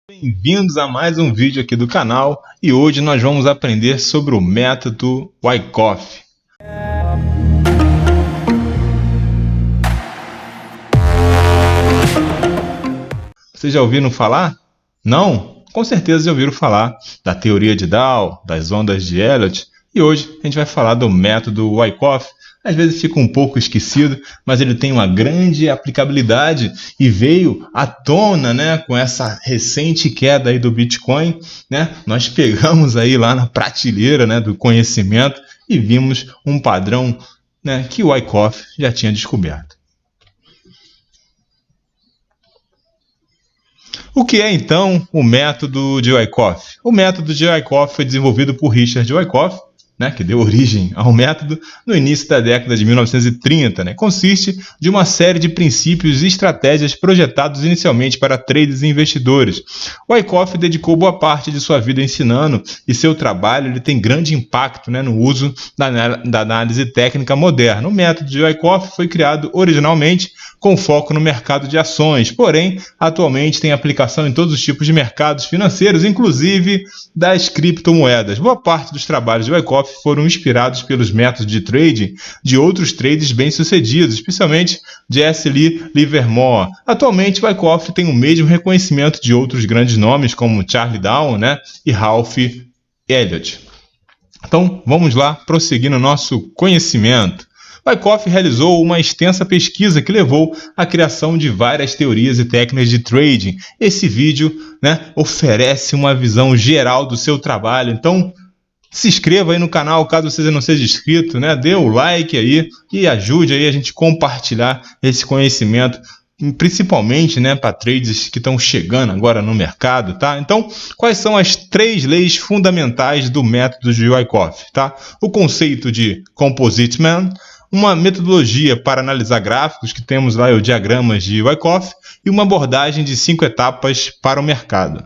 Bem-vindos a mais um vídeo aqui do canal e hoje nós vamos aprender sobre o método Wyckoff. Vocês já ouviram falar? Não? Com certeza já ouviram falar da teoria de Dow, das ondas de Elliott, e hoje a gente vai falar do método Wyckoff. Às vezes fica um pouco esquecido, mas ele tem uma grande aplicabilidade e veio à tona, né, com essa recente queda aí do Bitcoin, né? Nós pegamos aí lá na prateleira, né, do conhecimento e vimos um padrão, né, que o Wyckoff já tinha descoberto. O que é então o método de Wyckoff? O método de Wyckoff foi desenvolvido por Richard Wyckoff, né, que deu origem ao método no início da década de 1930, né, consiste de uma série de princípios e estratégias projetados inicialmente para traders e investidores. Wyckoff dedicou boa parte de sua vida ensinando e seu trabalho ele tem grande impacto, né, no uso da análise técnica moderna. O método de Wyckoff foi criado originalmente com foco no mercado de ações, porém, atualmente tem aplicação em todos os tipos de mercados financeiros, inclusive das criptomoedas. Boa parte dos trabalhos de Wyckoff foram inspirados pelos métodos de trading de outros traders bem-sucedidos, especialmente de S. Lee Livermore. Atualmente, Wyckoff tem o mesmo reconhecimento de outros grandes nomes, como Charlie Dow, né, e Ralph Elliott. Então, vamos lá, prosseguir no nosso conhecimento. Wyckoff realizou uma extensa pesquisa que levou à criação de várias teorias e técnicas de trading. Esse vídeo, né, oferece uma visão geral do seu trabalho, então se inscreva aí no canal caso você não seja inscrito, né? Dê o like aí e ajude aí a gente compartilhar esse conhecimento, principalmente, né, para traders que estão chegando agora no mercado, tá? Então, quais são as 3 leis fundamentais do método de Wyckoff, tá? O conceito de Composite Man, uma metodologia para analisar gráficos, que temos lá os diagramas de Wyckoff, e uma abordagem de 5 etapas para o mercado.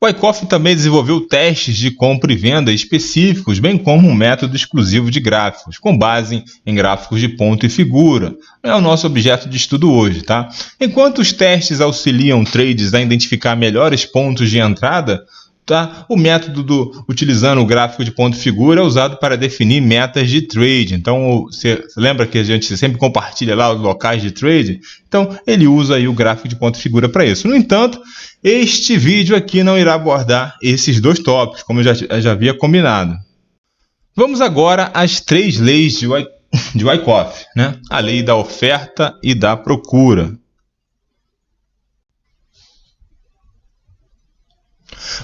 Wyckoff também desenvolveu testes de compra e venda específicos, bem como um método exclusivo de gráficos, com base em gráficos de ponto e figura. Não é o nosso objeto de estudo hoje, tá? Enquanto os testes auxiliam traders a identificar melhores pontos de entrada, tá? O método utilizando o gráfico de ponto e figura é usado para definir metas de trade. Então, você lembra que a gente sempre compartilha lá os locais de trade? Então, ele usa aí o gráfico de ponto e figura para isso. No entanto, este vídeo aqui não irá abordar esses 2 tópicos, como eu já havia combinado. Vamos agora às 3 leis de Wyckoff, né? A lei da oferta e da procura.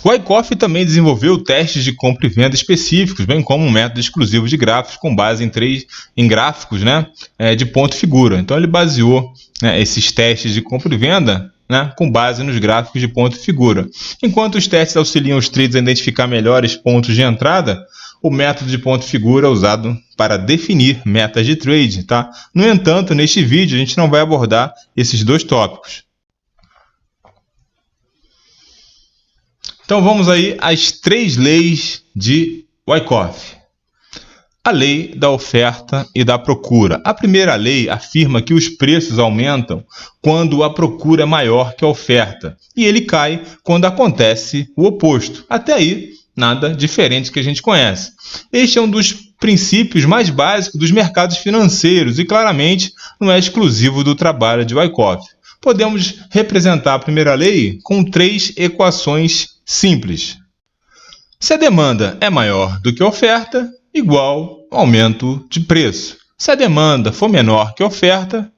Wyckoff também desenvolveu testes de compra e venda específicos, bem como um método exclusivo de gráficos com base em gráficos, né, de ponto e figura. Então ele baseou, né, esses testes de compra e venda, né, com base nos gráficos de ponto e figura. Enquanto os testes auxiliam os traders a identificar melhores pontos de entrada, o método de ponto e figura é usado para definir metas de trade, tá? No entanto, neste vídeo a gente não vai abordar esses 2 tópicos. Então vamos aí às 3 leis de Wyckoff. A lei da oferta e da procura. A primeira lei afirma que os preços aumentam quando a procura é maior que a oferta, e ele cai quando acontece o oposto. Até aí, nada diferente que a gente conhece. Este é um dos princípios mais básicos dos mercados financeiros e claramente não é exclusivo do trabalho de Wyckoff. Podemos representar a primeira lei com 3 equações simples. Se a demanda é maior do que a oferta, igual aumento de preço. Se a demanda for menor que a oferta,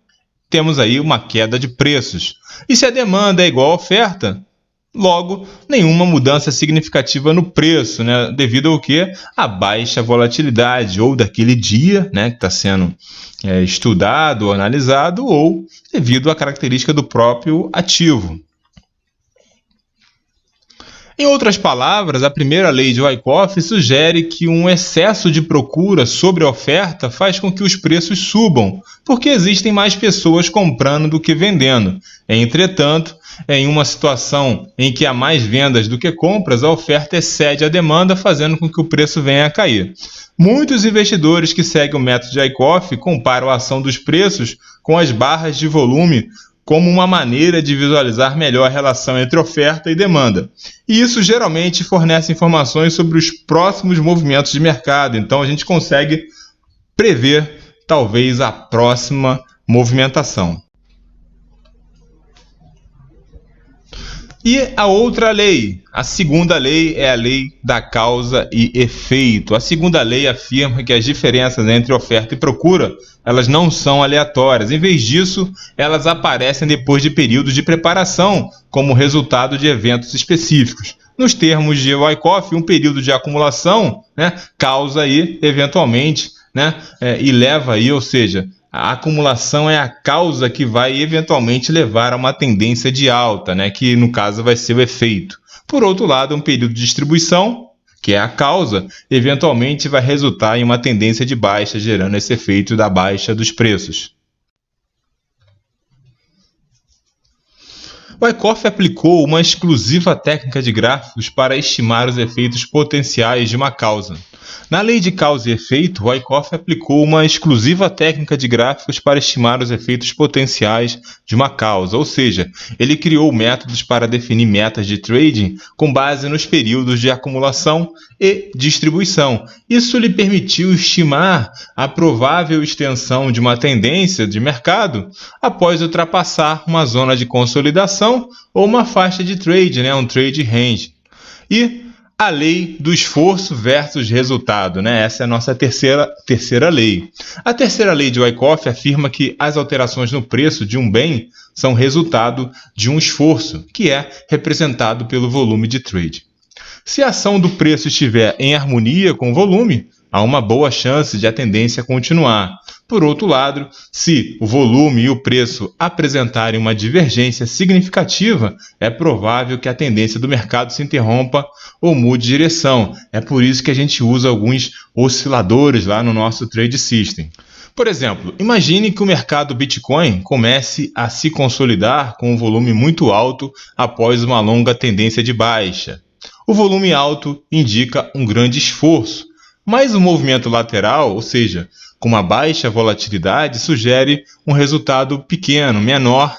temos aí uma queda de preços. E se a demanda é igual à oferta, logo, nenhuma mudança significativa no preço, né? Devido ao quê? A baixa volatilidade, ou daquele dia, né, que está sendo estudado ou analisado, ou devido à característica do próprio ativo. Em outras palavras, a primeira lei de Wyckoff sugere que um excesso de procura sobre a oferta faz com que os preços subam, porque existem mais pessoas comprando do que vendendo. Entretanto, em uma situação em que há mais vendas do que compras, a oferta excede a demanda, fazendo com que o preço venha a cair. Muitos investidores que seguem o método de Wyckoff comparam a ação dos preços com as barras de volume como uma maneira de visualizar melhor a relação entre oferta e demanda. E isso geralmente fornece informações sobre os próximos movimentos de mercado, então a gente consegue prever talvez a próxima movimentação. E a outra lei, a segunda lei, é a lei da causa e efeito. A segunda lei afirma que as diferenças entre oferta e procura, elas não são aleatórias. Em vez disso, elas aparecem depois de períodos de preparação, como resultado de eventos específicos. Nos termos de Wyckoff, um período de acumulação, causa aí, eventualmente, e leva aí, ou seja, a acumulação é a causa que vai eventualmente levar a uma tendência de alta, que no caso vai ser o efeito. Por outro lado, um período de distribuição, que é a causa, eventualmente vai resultar em uma tendência de baixa, gerando esse efeito da baixa dos preços. Wyckoff aplicou uma exclusiva técnica de gráficos para estimar os efeitos potenciais de uma causa. Na lei de causa e efeito, Wyckoff aplicou uma exclusiva técnica de gráficos para estimar os efeitos potenciais de uma causa, ou seja, ele criou métodos para definir metas de trading com base nos períodos de acumulação e distribuição. Isso lhe permitiu estimar a provável extensão de uma tendência de mercado após ultrapassar uma zona de consolidação ou uma faixa de trade, um trade range. E a lei do esforço versus resultado, essa é a nossa terceira lei. A terceira lei de Wyckoff afirma que as alterações no preço de um bem são resultado de um esforço, que é representado pelo volume de trade. Se a ação do preço estiver em harmonia com o volume, há uma boa chance de a tendência continuar. Por outro lado, se o volume e o preço apresentarem uma divergência significativa, é provável que a tendência do mercado se interrompa ou mude de direção. É por isso que a gente usa alguns osciladores lá no nosso Trade System. Por exemplo, imagine que o mercado Bitcoin comece a se consolidar com um volume muito alto após uma longa tendência de baixa. O volume alto indica um grande esforço, mas o movimento lateral, ou seja, com uma baixa volatilidade, sugere um resultado pequeno, menor,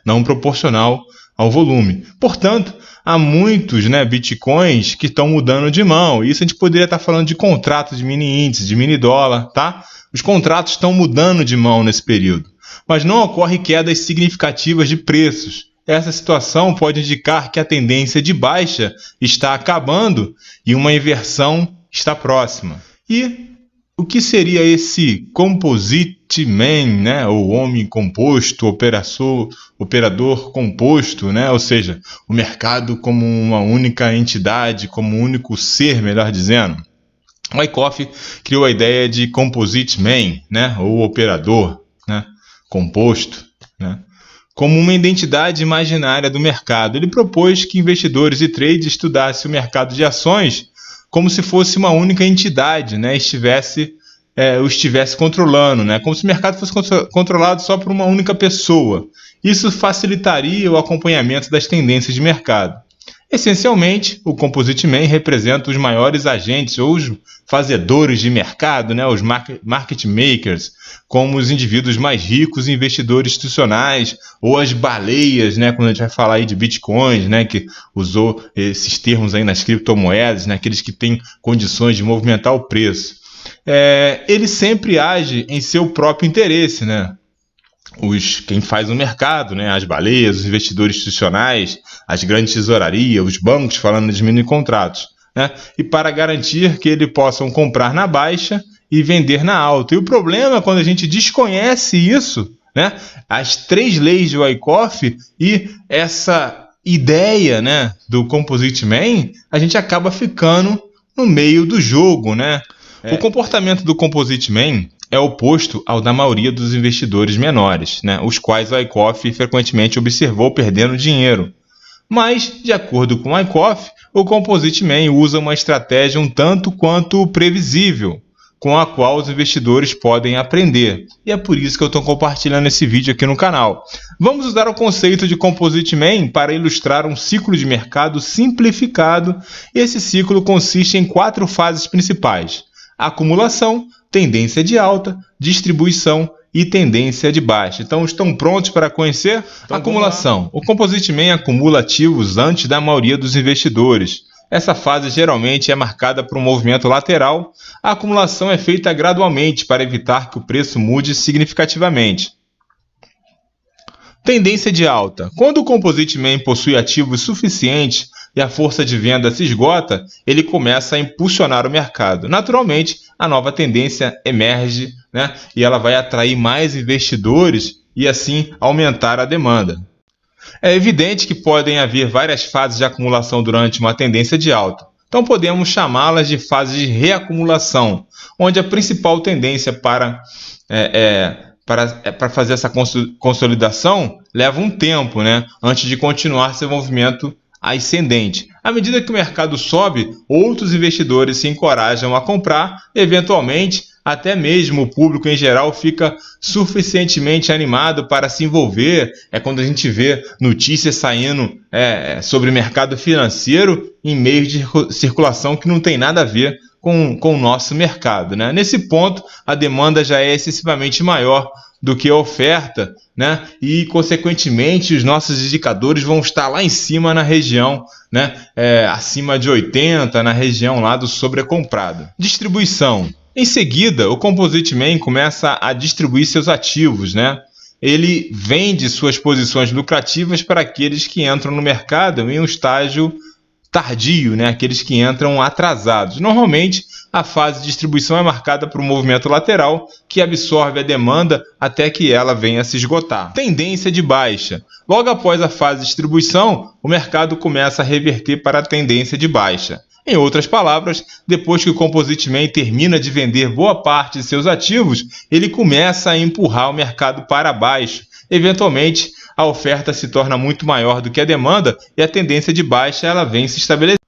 não proporcional ao volume. Portanto, há muitos bitcoins que estão mudando de mão. Isso a gente poderia estar falando de contratos de mini índice, de mini dólar, tá? Os contratos estão mudando de mão nesse período, mas não ocorre quedas significativas de preços. Essa situação pode indicar que a tendência de baixa está acabando e uma inversão está próxima. E o que seria esse composite man, ou homem composto, operador composto, ou seja, o mercado como uma única entidade, como um único ser, melhor dizendo? Wyckoff criou a ideia de composite man, ou operador composto, como uma identidade imaginária do mercado. Ele propôs que investidores e traders estudassem o mercado de ações como se fosse uma única entidade, o estivesse controlando, como se o mercado fosse controlado só por uma única pessoa. Isso facilitaria o acompanhamento das tendências de mercado. Essencialmente, o Composite Man representa os maiores agentes ou os fazedores de mercado, os market makers, como os indivíduos mais ricos e investidores institucionais, ou as baleias, quando a gente vai falar aí de bitcoins, que usou esses termos aí nas criptomoedas, aqueles que têm condições de movimentar o preço. Ele sempre age em seu próprio interesse, quem faz o mercado, as baleias, os investidores institucionais, as grandes tesourarias, os bancos falando de mini contratos, e para garantir que eles possam comprar na baixa e vender na alta. E o problema é quando a gente desconhece isso, as três leis de Wyckoff e essa ideia do Composite Man, a gente acaba ficando no meio do jogo. O comportamento do Composite Man é oposto ao da maioria dos investidores menores, os quais Wyckoff frequentemente observou perdendo dinheiro. Mas, de acordo com Wyckoff, o Composite Man usa uma estratégia um tanto quanto previsível, com a qual os investidores podem aprender. E é por isso que eu estou compartilhando esse vídeo aqui no canal. Vamos usar o conceito de Composite Man para ilustrar um ciclo de mercado simplificado. Esse ciclo consiste em 4 fases principais: acumulação, tendência de alta, distribuição e tendência de baixa. Então, estão prontos para conhecer? Acumulação. O Composite Man acumula ativos antes da maioria dos investidores. Essa fase geralmente é marcada por um movimento lateral. A acumulação é feita gradualmente para evitar que o preço mude significativamente. Tendência de alta. Quando o Composite Man possui ativos suficientes e a força de venda se esgota, ele começa a impulsionar o mercado. Naturalmente, a nova tendência emerge, né? E ela vai atrair mais investidores e assim aumentar a demanda. É evidente que podem haver várias fases de acumulação durante uma tendência de alta. Então podemos chamá-las de fases de reacumulação, onde a principal tendência para fazer essa consolidação leva um tempo, né, antes de continuar seu movimento ascendente. À medida que o mercado sobe, outros investidores se encorajam a comprar, eventualmente até mesmo o público em geral fica suficientemente animado para se envolver. É quando a gente vê notícias saindo sobre mercado financeiro em meios de circulação que não tem nada a ver com o nosso mercado, né? Nesse ponto, a demanda já é excessivamente maior do que a oferta, né? E, consequentemente, os nossos indicadores vão estar lá em cima na região, né? Acima de 80, na região lá do sobrecomprado. Distribuição. Em seguida, o Composite Man começa a distribuir seus ativos, né? Ele vende suas posições lucrativas para aqueles que entram no mercado em um estágio tardio, né? Aqueles que entram atrasados. Normalmente, a fase de distribuição é marcada por um movimento lateral que absorve a demanda até que ela venha a se esgotar. Tendência de baixa. Logo após a fase de distribuição, o mercado começa a reverter para a tendência de baixa. Em outras palavras, depois que o Composite Man termina de vender boa parte de seus ativos, ele começa a empurrar o mercado para baixo. Eventualmente, a oferta se torna muito maior do que a demanda e a tendência de baixa ela vem se estabelecendo.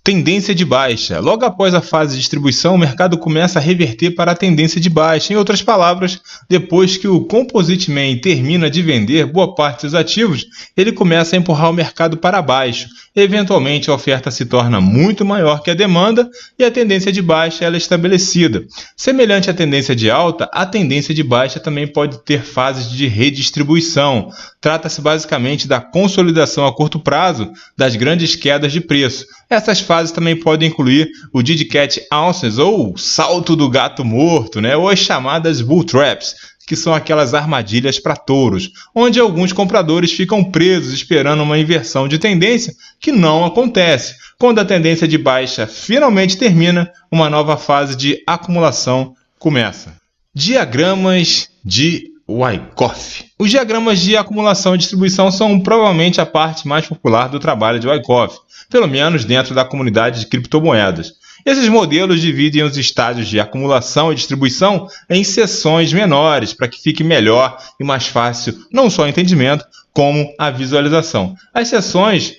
Tendência de baixa. Logo após a fase de distribuição, o mercado começa a reverter para a tendência de baixa. Em outras palavras, depois que o Composite Man termina de vender boa parte dos ativos, ele começa a empurrar o mercado para baixo. Eventualmente, a oferta se torna muito maior que a demanda e a tendência de baixa ela é estabelecida. Semelhante à tendência de alta, a tendência de baixa também pode ter fases de redistribuição. Trata-se basicamente da consolidação a curto prazo das grandes quedas de preço. Essas fases também podem incluir o Dead Cat Bounces, ou salto do gato morto, né? Ou as chamadas Bull Traps, que são aquelas armadilhas para touros, onde alguns compradores ficam presos esperando uma inversão de tendência que não acontece. Quando a tendência de baixa finalmente termina, uma nova fase de acumulação começa. Diagramas de Wyckoff. Os diagramas de acumulação e distribuição são provavelmente a parte mais popular do trabalho de Wyckoff, pelo menos dentro da comunidade de criptomoedas. Esses modelos dividem os estágios de acumulação e distribuição em seções menores, para que fique melhor e mais fácil não só o entendimento, como a visualização. As seções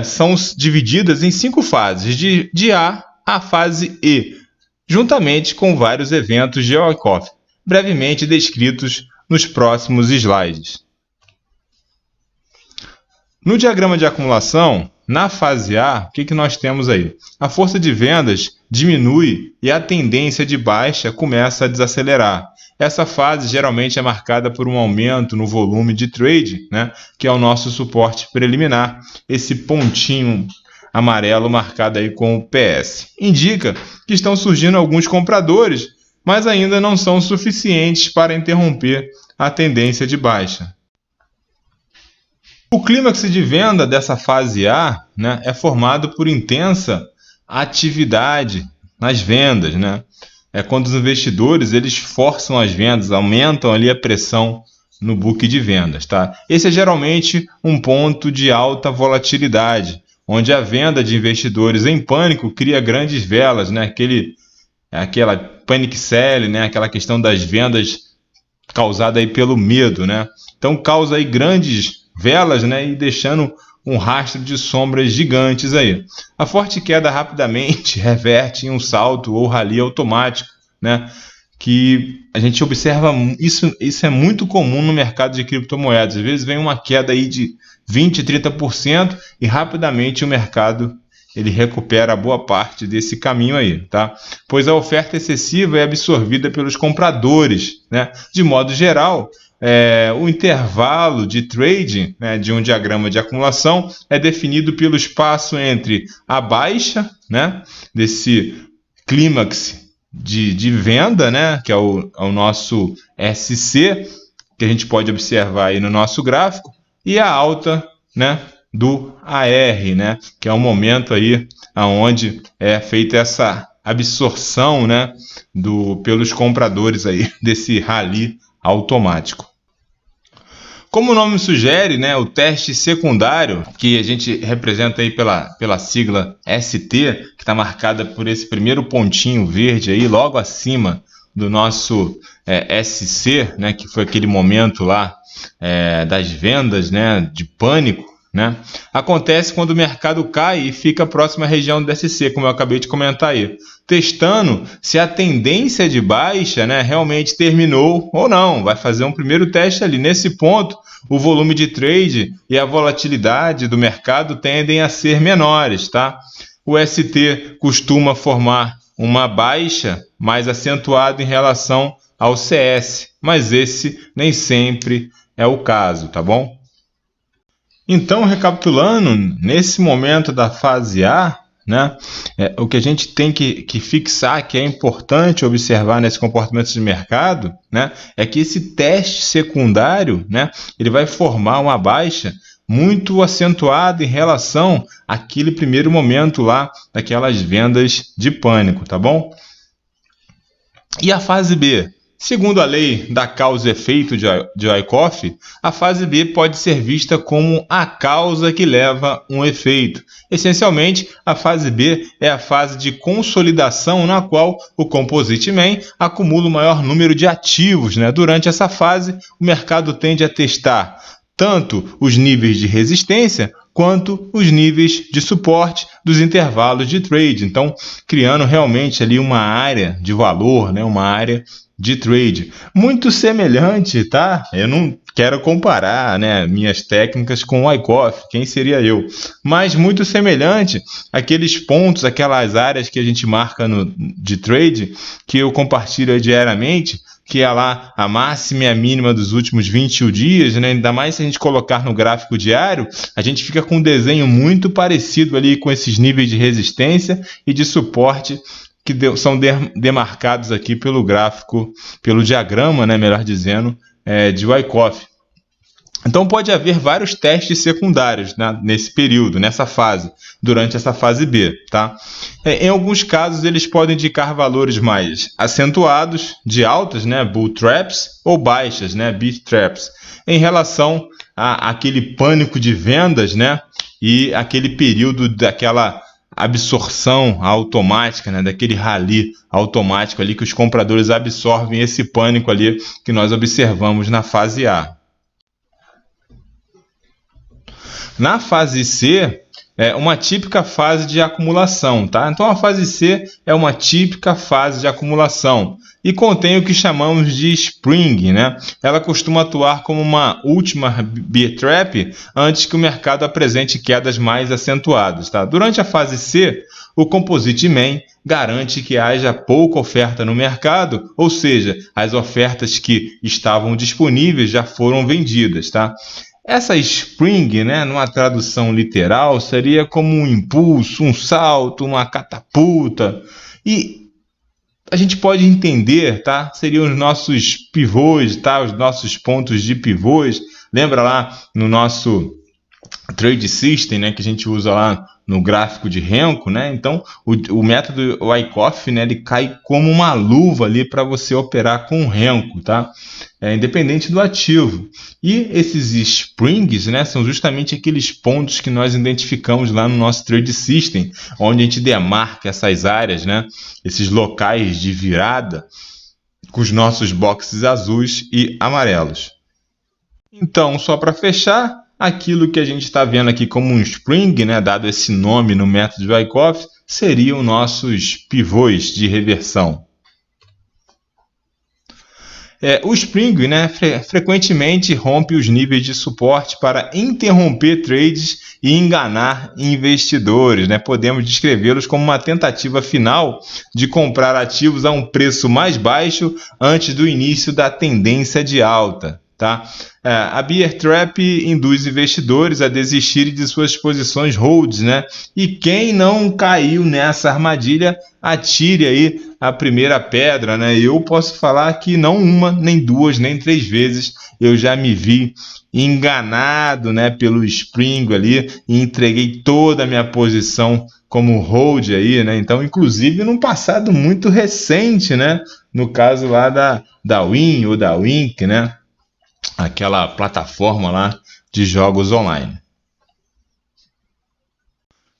são divididas em 5 fases, de A à fase E, juntamente com vários eventos de Wyckoff, brevemente descritos nos próximos slides. No diagrama de acumulação, na fase A, o que nós temos aí? A força de vendas diminui e a tendência de baixa começa a desacelerar. Essa fase geralmente é marcada por um aumento no volume de trade, né, que é o nosso suporte preliminar. Esse pontinho amarelo marcado aí com o PS. Indica que estão surgindo alguns compradores, mas ainda não são suficientes para interromper a tendência de baixa. O clímax de venda dessa fase A, né, é formado por intensa atividade nas vendas, né? É quando os investidores eles forçam as vendas, aumentam ali a pressão no book de vendas, tá? Esse é geralmente um ponto de alta volatilidade, onde a venda de investidores em pânico cria grandes velas, né? Aquela panic sell, né? Aquela questão das vendas causada aí pelo medo, né? Então causa aí grandes velas, né, e deixando um rastro de sombras gigantes aí. A forte queda rapidamente reverte em um salto ou rally automático, né, que a gente observa, isso é muito comum no mercado de criptomoedas. Às vezes vem uma queda aí de 20%, 30% e rapidamente o mercado ele recupera boa parte desse caminho aí, tá? Pois a oferta excessiva é absorvida pelos compradores, né? De modo geral, o intervalo de trading, né, de um diagrama de acumulação é definido pelo espaço entre a baixa, né, desse clímax de venda, né, que é o nosso SC, que a gente pode observar aí no nosso gráfico, e a alta, né, do AR, né, que é o momento aí onde é feita essa absorção, né, pelos compradores aí desse rally automático. Como o nome sugere, né, o teste secundário, que a gente representa aí pela sigla ST, que está marcada por esse primeiro pontinho verde aí, logo acima do nosso SC, né, que foi aquele momento lá das vendas, né, de pânico, né, acontece quando o mercado cai e fica próximo à região do SC, como eu acabei de comentar aí, testando se a tendência de baixa, né, realmente terminou ou não. Vai fazer um primeiro teste ali. Nesse ponto, o volume de trade e a volatilidade do mercado tendem a ser menores, tá? O ST costuma formar uma baixa mais acentuada em relação ao CS, mas esse nem sempre é o caso, tá bom? Então, recapitulando, nesse momento da fase A, né, o que a gente tem que fixar, que é importante observar nesse comportamento de mercado, né, é que esse teste secundário, né, ele vai formar uma baixa muito acentuada em relação àquele primeiro momento lá, daquelas vendas de pânico, tá bom? E a fase B? Segundo a lei da causa e efeito de Wyckoff, a fase B pode ser vista como a causa que leva um efeito. Essencialmente, a fase B é a fase de consolidação na qual o Composite Man acumula o maior número de ativos, né? Durante essa fase, o mercado tende a testar tanto os níveis de resistência quanto os níveis de suporte dos intervalos de trade. Então, criando realmente ali uma área de valor, né? Uma área de trade. Muito semelhante, tá? Eu não quero comparar, né, minhas técnicas com o Wyckoff, quem seria eu? Mas muito semelhante àqueles pontos, aquelas áreas que a gente marca de trade, que eu compartilho diariamente, que é lá a máxima e a mínima dos últimos 21 dias, né? Ainda mais se a gente colocar no gráfico diário, a gente fica com um desenho muito parecido ali com esses níveis de resistência e de suporte que são demarcados aqui pelo gráfico, pelo diagrama, né, melhor dizendo, de Wyckoff. Então pode haver vários testes secundários, né, nesse período, nessa fase, durante essa fase B, tá? Em alguns casos eles podem indicar valores mais acentuados de altas, né, bull traps, ou baixas, né, bear traps, em relação àquele pânico de vendas, né, e aquele período daquela absorção automática, né, daquele rally automático ali que os compradores absorvem esse pânico ali que nós observamos na fase A. Na fase C, é uma típica fase de acumulação, tá? Então a fase C é uma típica fase de acumulação e contém o que chamamos de spring, né? Ela costuma atuar como uma última bear trap antes que o mercado apresente quedas mais acentuadas, tá? Durante a fase C, o Composite Man garante que haja pouca oferta no mercado, ou seja, as ofertas que estavam disponíveis já foram vendidas, tá? Essa spring, né, numa tradução literal, seria como um impulso, um salto, uma catapulta. E a gente pode entender, tá? Seriam os nossos pivôs, tá? Os nossos pontos de pivôs. Lembra lá no nosso Trade System, né, que a gente usa lá no gráfico de Renko, né? Então, o método Wyckoff, né, ele cai como uma luva ali para você operar com o Renko, tá? Independente do ativo. E esses springs, né, são justamente aqueles pontos que nós identificamos lá no nosso Trade System, onde a gente demarca essas áreas, né, esses locais de virada com os nossos boxes azuis e amarelos. Então, só para fechar, aquilo que a gente está vendo aqui como um spring, né, dado esse nome no método de Wyckoff, seriam nossos pivôs de reversão. O Spring, né, frequentemente rompe os níveis de suporte para interromper trades e enganar investidores, né? Podemos descrevê-los como uma tentativa final de comprar ativos a um preço mais baixo antes do início da tendência de alta. Tá? A Bear Trap induz investidores a desistirem de suas posições holds, né? E quem não caiu nessa armadilha, atire aí a primeira pedra, né? Eu posso falar que não uma, nem duas, nem três vezes eu já me vi enganado, né, pelo Spring ali e entreguei toda a minha posição como hold aí, né? Então, inclusive, num passado muito recente, né? No caso lá da Win ou da Wink, né? Aquela plataforma lá de jogos online.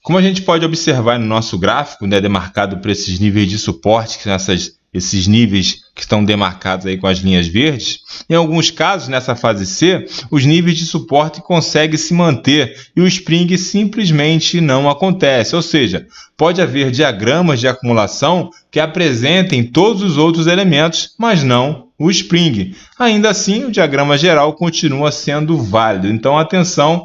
Como a gente pode observar no nosso gráfico, né, demarcado por esses níveis de suporte, que são esses níveis que estão demarcados aí com as linhas verdes, em alguns casos, nessa fase C, os níveis de suporte conseguem se manter e o Spring simplesmente não acontece. Ou seja, pode haver diagramas de acumulação que apresentem todos os outros elementos, mas não o Spring. Ainda assim, o diagrama geral continua sendo válido. Então, atenção,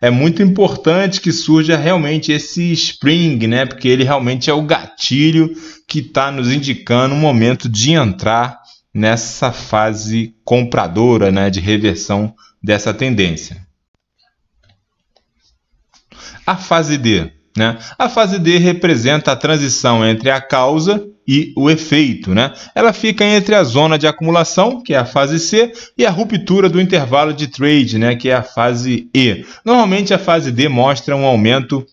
é muito importante que surja realmente esse Spring, né? Porque ele realmente é o gatilho que está nos indicando o momento de entrar nessa fase compradora, né? De reversão dessa tendência. A fase D, né? A fase D representa a transição entre a causa e o efeito, né? Ela fica entre a zona de acumulação, que é a fase C, e a ruptura do intervalo de trade, né? Que é a fase E. Normalmente a fase D mostra um aumento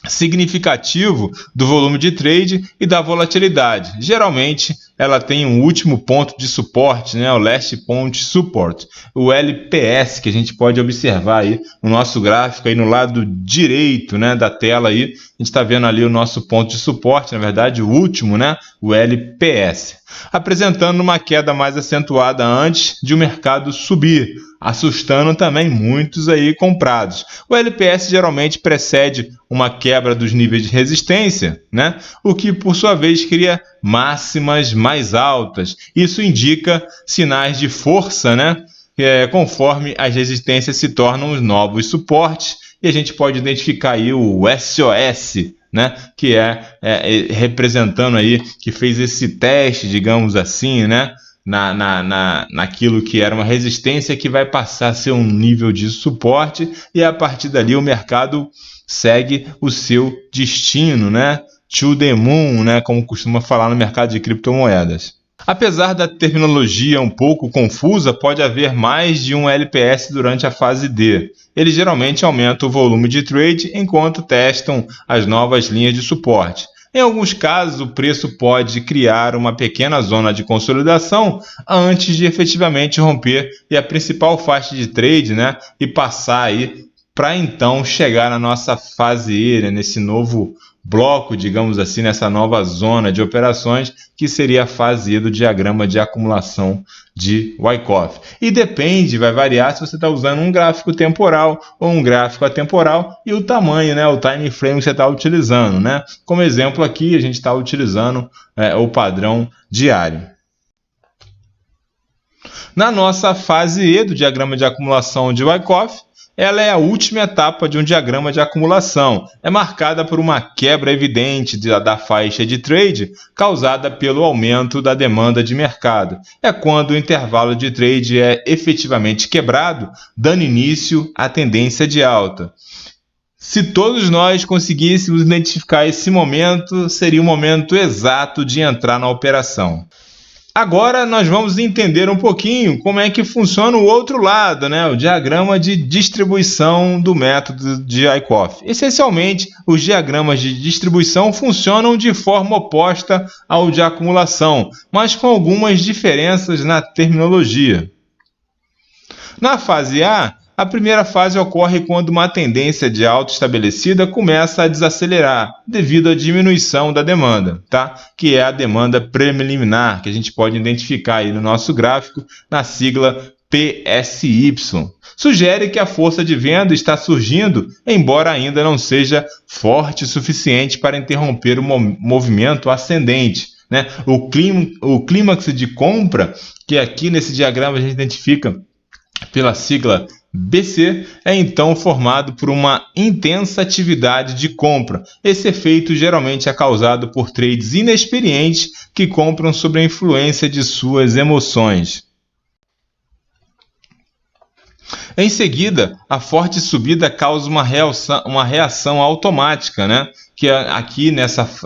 significativo do volume de trade e da volatilidade. Geralmente ela tem um último ponto de suporte, né? O Last Point Support, o LPS, que a gente pode observar aí no nosso gráfico aí no lado direito, né, da tela aí. A gente está vendo ali o nosso ponto de suporte, na verdade o último, né, o LPS, apresentando uma queda mais acentuada antes de o mercado subir, assustando também muitos aí comprados. O LPS geralmente precede uma quebra dos níveis de resistência, né? O que por sua vez cria máximas mais altas. Isso indica sinais de força, né? Conforme as resistências se tornam os novos suportes, e a gente pode identificar aí o SOS, né? Que representando aí, que fez esse teste, digamos assim, né? Naquilo que era uma resistência que vai passar a ser um nível de suporte, e a partir dali o mercado segue o seu destino, né? To the moon, né? Como costuma falar no mercado de criptomoedas. Apesar da terminologia um pouco confusa, pode haver mais de um LPS durante a fase D. Ele geralmente aumenta o volume de trade enquanto testam as novas linhas de suporte. Em alguns casos, o preço pode criar uma pequena zona de consolidação antes de efetivamente romper e a principal faixa de trade, né, e passar aí para então chegar na nossa fase E, né, nesse novo bloco, digamos assim, nessa nova zona de operações, que seria a fase E do diagrama de acumulação de Wyckoff. E depende, vai variar se você está usando um gráfico temporal ou um gráfico atemporal e o tamanho, né, o time frame que você está utilizando, né? Como exemplo aqui, a gente está utilizando o padrão diário. Na nossa fase E do diagrama de acumulação de Wyckoff, ela é a última etapa de um diagrama de acumulação. É marcada por uma quebra evidente da faixa de trade causada pelo aumento da demanda de mercado. É quando o intervalo de trade é efetivamente quebrado, dando início à tendência de alta. Se todos nós conseguíssemos identificar esse momento, seria o momento exato de entrar na operação. Agora nós vamos entender um pouquinho como é que funciona o outro lado, né? O diagrama de distribuição do método de Wyckoff. Essencialmente, os diagramas de distribuição funcionam de forma oposta ao de acumulação, mas com algumas diferenças na terminologia. Na fase A primeira fase ocorre quando uma tendência de alta estabelecida começa a desacelerar devido à diminuição da demanda, tá? Que é a demanda preliminar, que a gente pode identificar aí no nosso gráfico na sigla PSY. Sugere que a força de venda está surgindo, embora ainda não seja forte o suficiente para interromper o movimento ascendente, né? O clímax de compra, que aqui nesse diagrama a gente identifica pela sigla BC, é então formado por uma intensa atividade de compra. Esse efeito geralmente é causado por trades inexperientes que compram sob a influência de suas emoções. Em seguida, a forte subida causa uma reação automática, né? Que aqui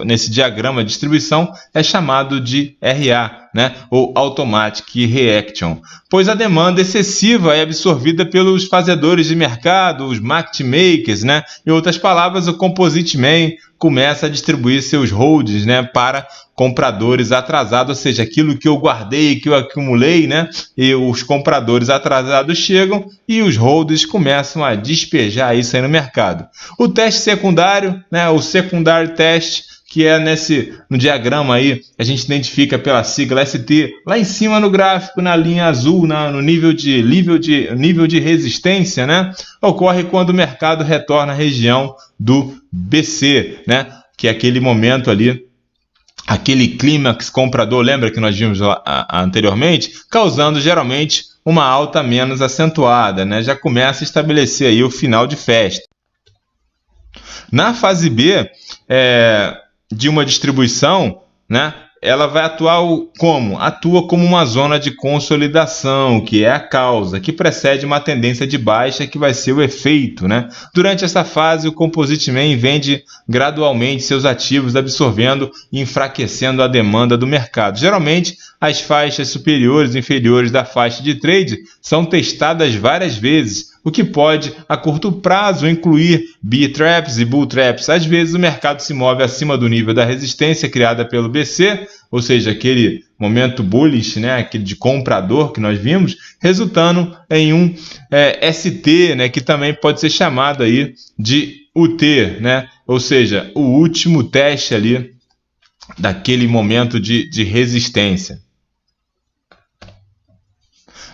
nesse diagrama de distribuição é chamado de RA, né? Ou Automatic Reaction, pois a demanda excessiva é absorvida pelos fazedores de mercado, os market makers, né? Em outras palavras, o Composite Man começa a distribuir seus holds, né, para compradores atrasados, ou seja, aquilo que eu guardei, que eu acumulei, né, e os compradores atrasados chegam e os holders começam a despejar isso aí no mercado. O teste secundário, né, o secundário teste, que é no diagrama aí, a gente identifica pela sigla ST, lá em cima no gráfico, na linha azul, no nível de resistência, né, ocorre quando o mercado retorna à região do BC, né, que é aquele momento ali, aquele clímax comprador, lembra que nós vimos anteriormente, causando geralmente uma alta menos acentuada, né, já começa a estabelecer aí o final de festa. Na fase B, de uma distribuição, né, ela vai atuar como? Atua como uma zona de consolidação, que é a causa, que precede uma tendência de baixa, que vai ser o efeito, né? Durante essa fase, o Composite Man vende gradualmente seus ativos, absorvendo e enfraquecendo a demanda do mercado. Geralmente, as faixas superiores e inferiores da faixa de trade são testadas várias vezes, o que pode, a curto prazo, incluir B-traps e bull-traps. Às vezes, o mercado se move acima do nível da resistência criada pelo BC, ou seja, aquele momento bullish, né, aquele de comprador que nós vimos, resultando em um ST, né, que também pode ser chamado aí de UT, né, ou seja, o último teste ali daquele momento de resistência.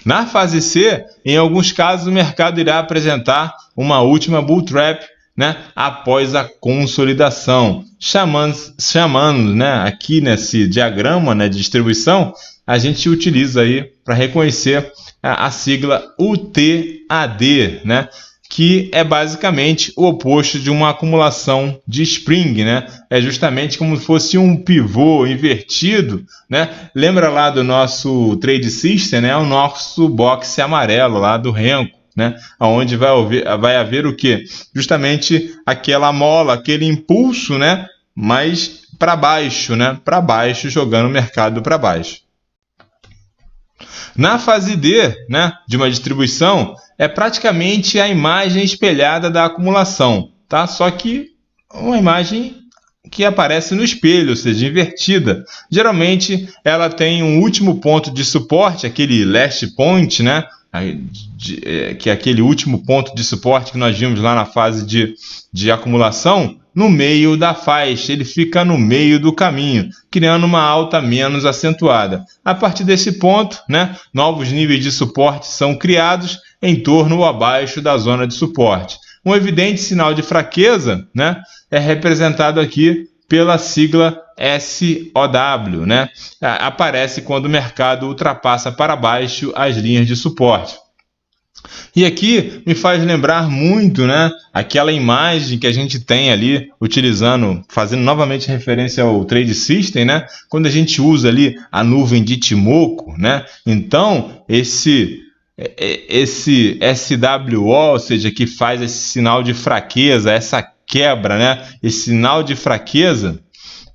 Na fase C, em alguns casos, o mercado irá apresentar uma última bull trap, né, após a consolidação. Chamando, né, aqui nesse diagrama, né, de distribuição, a gente utiliza aí para reconhecer a sigla UTAD, né, que é basicamente o oposto de uma acumulação de spring, né? É justamente como se fosse um pivô invertido, né? Lembra lá do nosso Trade System, né? O nosso boxe amarelo lá do Renko, né? Onde vai haver o quê? Justamente aquela mola, aquele impulso, né? Mas para baixo, né? Para baixo, jogando o mercado para baixo. Na fase D, né, de uma distribuição, é praticamente a imagem espelhada da acumulação, tá? Só que uma imagem que aparece no espelho, ou seja, invertida. Geralmente, ela tem um último ponto de suporte, aquele last point, né, que é aquele último ponto de suporte que nós vimos lá na fase de acumulação, no meio da faixa, ele fica no meio do caminho, criando uma alta menos acentuada. A partir desse ponto, né, novos níveis de suporte são criados em torno ou abaixo da zona de suporte. Um evidente sinal de fraqueza, né, é representado aqui pela sigla SOW, né? Aparece quando o mercado ultrapassa para baixo as linhas de suporte. E aqui me faz lembrar muito, né, aquela imagem que a gente tem ali, fazendo novamente referência ao Trade System, né, quando a gente usa ali a nuvem de Ichimoku, né, então esse SWO, ou seja, que faz esse sinal de fraqueza, essa quebra, né, esse sinal de fraqueza,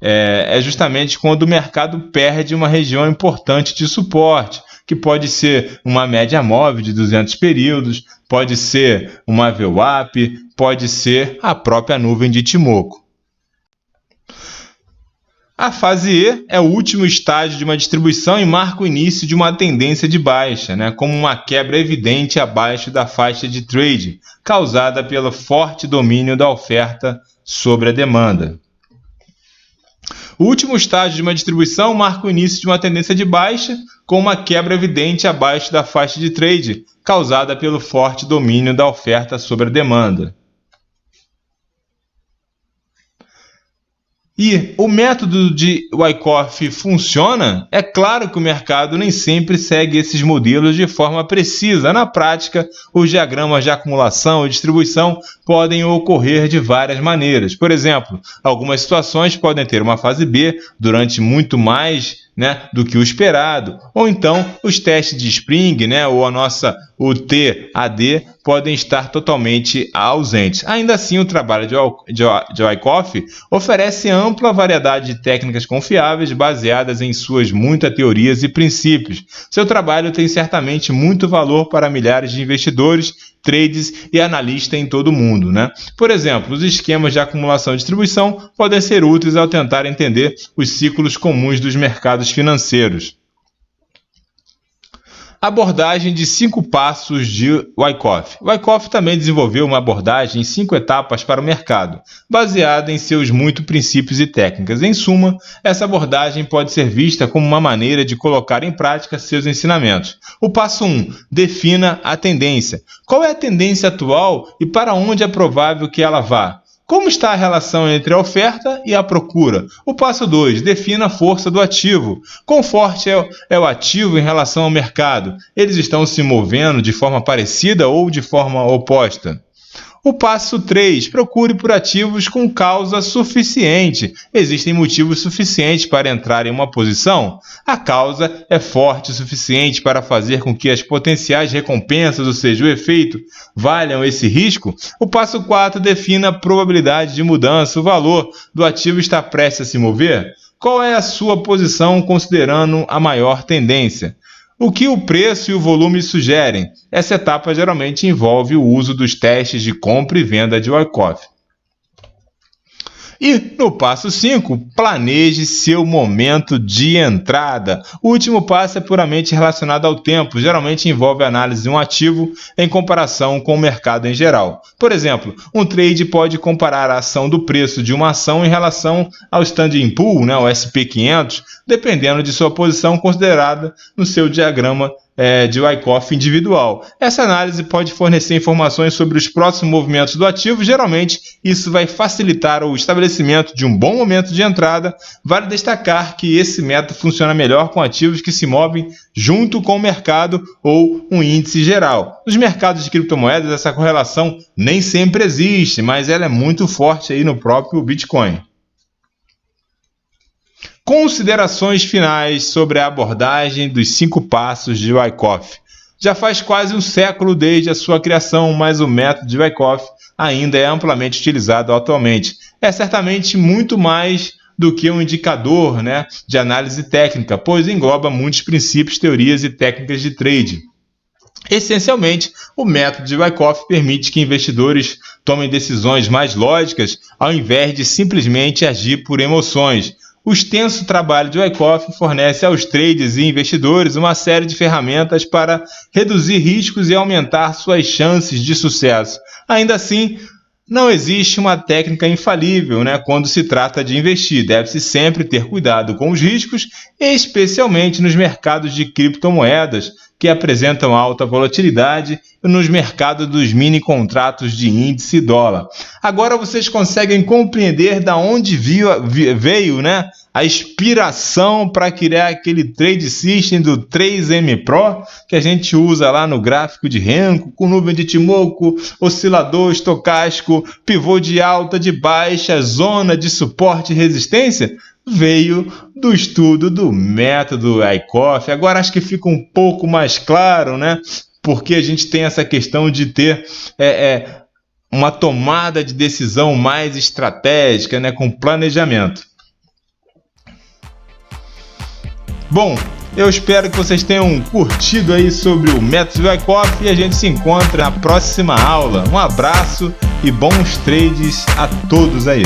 é justamente quando o mercado perde uma região importante de suporte, que pode ser uma média móvel de 200 períodos, pode ser uma VWAP, pode ser a própria nuvem de Ichimoku. A fase E é o último estágio de uma distribuição e marca o início de uma tendência de baixa, né, como uma quebra evidente abaixo da faixa de trade, causada pelo forte domínio da oferta sobre a demanda. O último estágio de uma distribuição marca o início de uma tendência de baixa, com uma quebra evidente abaixo da faixa de trade, causada pelo forte domínio da oferta sobre a demanda. E o método de Wyckoff funciona? É claro que o mercado nem sempre segue esses modelos de forma precisa. Na prática, os diagramas de acumulação e distribuição podem ocorrer de várias maneiras. Por exemplo, algumas situações podem ter uma fase B durante muito mais do que o esperado, ou então os testes de Spring, ou o TAD podem estar totalmente ausentes. Ainda assim, o trabalho de Wyckoff oferece ampla variedade de técnicas confiáveis baseadas em suas muitas teorias e princípios. Seu trabalho tem certamente muito valor para milhares de investidores, trades e analistas em todo o mundo. Por exemplo, os esquemas de acumulação e distribuição podem ser úteis ao tentar entender os ciclos comuns dos mercados financeiros. Abordagem de 5 passos de Wyckoff. Wyckoff também desenvolveu uma abordagem em 5 etapas para o mercado, baseada em seus muitos princípios e técnicas. Em suma, essa abordagem pode ser vista como uma maneira de colocar em prática seus ensinamentos. O passo 1. Defina a tendência. Qual é a tendência atual e para onde é provável que ela vá? Como está a relação entre a oferta e a procura? O passo 2. Defina a força do ativo. Quão forte é o ativo em relação ao mercado? Eles estão se movendo de forma parecida ou de forma oposta? O passo 3. Procure por ativos com causa suficiente. Existem motivos suficientes para entrar em uma posição? A causa é forte o suficiente para fazer com que as potenciais recompensas, ou seja, o efeito, valham esse risco? O passo 4. Defina a probabilidade de mudança. O valor do ativo está prestes a se mover? Qual é a sua posição considerando a maior tendência? O que o preço e o volume sugerem? Essa etapa geralmente envolve o uso dos testes de compra e venda de Wyckoff. E no passo 5, planeje seu momento de entrada. O último passo é puramente relacionado ao tempo, geralmente envolve a análise de um ativo em comparação com o mercado em geral. Por exemplo, um trade pode comparar a ação do preço de uma ação em relação ao Standing Pool, o SP500, dependendo de sua posição considerada no seu diagrama de Wyckoff individual. Essa análise pode fornecer informações sobre os próximos movimentos do ativo. Geralmente, isso vai facilitar o estabelecimento de um bom momento de entrada. Vale destacar que esse método funciona melhor com ativos que se movem junto com o mercado ou um índice geral. Nos mercados de criptomoedas, essa correlação nem sempre existe, mas ela é muito forte aí no próprio Bitcoin. Considerações finais sobre a abordagem dos 5 passos de Wyckoff. Já faz quase um século desde a sua criação, mas o método de Wyckoff ainda é amplamente utilizado atualmente. É certamente muito mais do que um indicador de análise técnica, pois engloba muitos princípios, teorias e técnicas de trade. Essencialmente, o método de Wyckoff permite que investidores tomem decisões mais lógicas ao invés de simplesmente agir por emoções. O extenso trabalho de Wyckoff fornece aos traders e investidores uma série de ferramentas para reduzir riscos e aumentar suas chances de sucesso. Ainda assim, não existe uma técnica infalível quando se trata de investir. Deve-se sempre ter cuidado com os riscos, especialmente nos mercados de criptomoedas, que apresentam alta volatilidade, e nos mercados dos mini contratos de índice dólar. Agora vocês conseguem compreender de onde veio a inspiração para criar aquele trade system do 3M Pro, que a gente usa lá no gráfico de Renko, com nuvem de Ichimoku, oscilador estocástico, pivô de alta, de baixa, zona de suporte e resistência? Veio do estudo do método Wyckoff. Agora acho que fica um pouco mais claro, porque a gente tem essa questão de ter uma tomada de decisão mais estratégica, com planejamento. Bom, eu espero que vocês tenham curtido aí sobre o método Wyckoff e a gente se encontra na próxima aula. Um abraço e bons trades a todos aí.